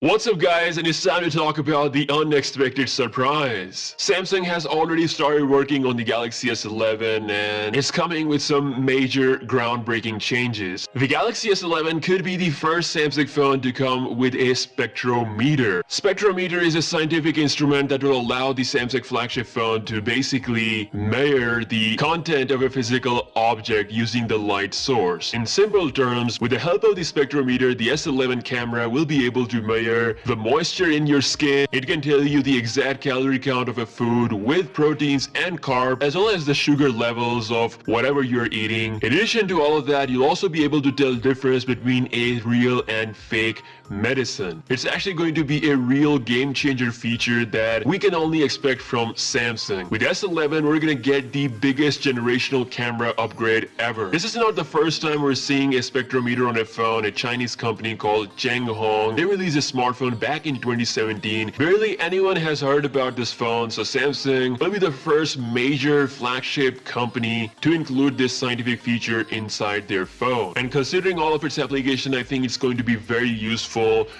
What's up guys, and it's time to talk about the unexpected surprise. Samsung has already started working on the Galaxy S11 and it's coming with some major groundbreaking changes. The Galaxy S11 could be the first Samsung phone to come with a spectrometer. Spectrometer is a scientific instrument that will allow the Samsung flagship phone to basically measure the content of a physical object using the light source. In simple terms, with the help of the spectrometer, the S11 camera will be able to measure the moisture in your skin. It can tell you the exact calorie count of a food with proteins and carbs, as well as the sugar levels of whatever you're eating. In addition to all of that, you'll also be able to tell the difference between a real and fake medicine. It's actually going to be a real game changer feature that we can only expect from Samsung. With S11, we're gonna get the biggest generational camera upgrade ever. This is not the first time we're seeing a spectrometer on a phone. A Chinese company called Zhenghong, they released a smartphone back in 2017. Barely anyone has heard about this phone, so Samsung will be the first major flagship company to include this scientific feature inside their phone. And considering all of its application, I think it's going to be very useful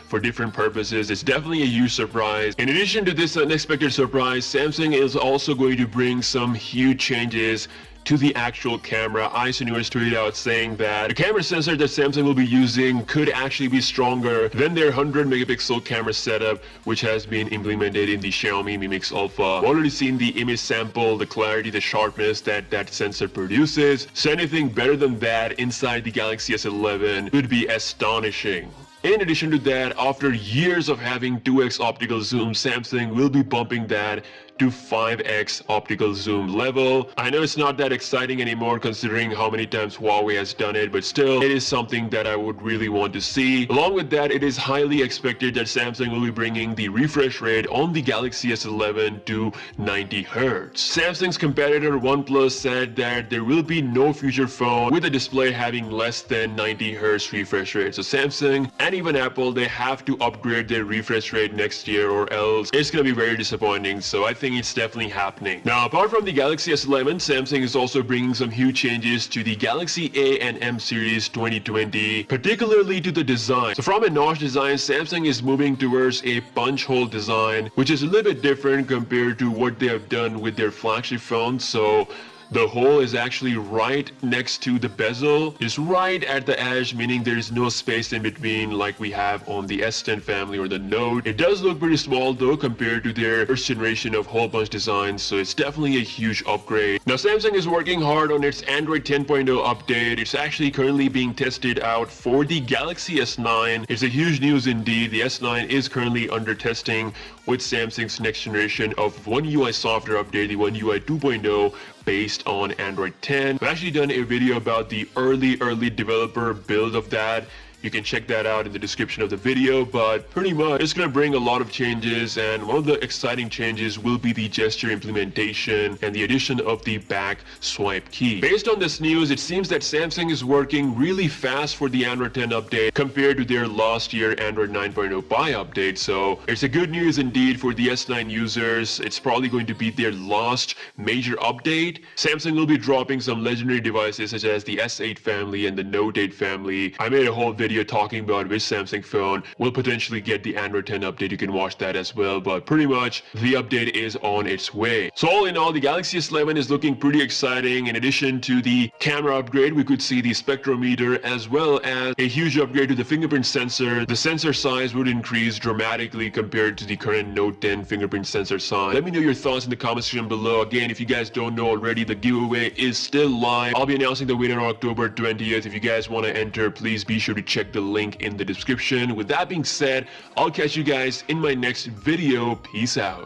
for different purposes. It's definitely a huge surprise. In addition to this unexpected surprise, Samsung is also going to bring some huge changes to the actual camera. iSuniverse tweeted out saying that the camera sensor that Samsung will be using could actually be stronger than their 100 megapixel camera setup, which has been implemented in the Xiaomi Mi Mix Alpha. We've already seen the image sample, the clarity, the sharpness that sensor produces. So anything better than that inside the Galaxy S11 would be astonishing. In addition to that, after years of having 2x optical zoom, Samsung will be bumping that to 5x optical zoom level. I know it's not that exciting anymore considering how many times Huawei has done it, but still, it is something that I would really want to see. Along with that, it is highly expected that Samsung will be bringing the refresh rate on the Galaxy S11 to 90 Hz. Samsung's competitor OnePlus said that there will be no future phone with a display having less than 90 Hz refresh rate. So Samsung and even Apple, they have to upgrade their refresh rate next year or else it's gonna be very disappointing. So I think it's definitely happening. Now, apart from the Galaxy S11, Samsung is also bringing some huge changes to the Galaxy A and M series 2020, particularly to the design. So from a notch design, Samsung is moving towards a punch hole design, which is a little bit different compared to what they have done with their flagship phones. So the hole is actually right next to the bezel. It's right at the edge, meaning there is no space in between like we have on the S10 family or the Note. It does look pretty small though compared to their first generation of hole punch designs, so it's definitely a huge upgrade. Now Samsung is working hard on its Android 10.0 update. It's actually currently being tested out for the Galaxy S9. It's a huge news indeed. The S9 is currently under testing with Samsung's next generation of One UI software update, the One UI 2.0, based on Android 10. I've actually done a video about the early developer build of that. You can check that out in the description of the video, but pretty much it's going to bring a lot of changes, and one of the exciting changes will be the gesture implementation and the addition of the back swipe key. Based on this news, it seems that Samsung is working really fast for the Android 10 update compared to their last year Android 9.0 Pie update, so it's a good news indeed for the S9 users. It's probably going to be their last major update. Samsung will be dropping some legendary devices such as the S8 family and the Note 8 family. I made a whole video talking about which Samsung phone will potentially get the Android 10 update. You can watch that as well, but pretty much the update is on its way. So all in all, the Galaxy S11 is looking pretty exciting. In addition to the camera upgrade, we could see the spectrometer as well as a huge upgrade to the fingerprint sensor. The sensor size would increase dramatically compared to the current Note 10 fingerprint sensor size. Let me know your thoughts in the comment section below. Again, if you guys don't know already, the giveaway is still live. I'll be announcing the winner on October 20th. If you guys want to enter, please be sure to check the link in the description. With that being said, I'll catch you guys in my next video. Peace out.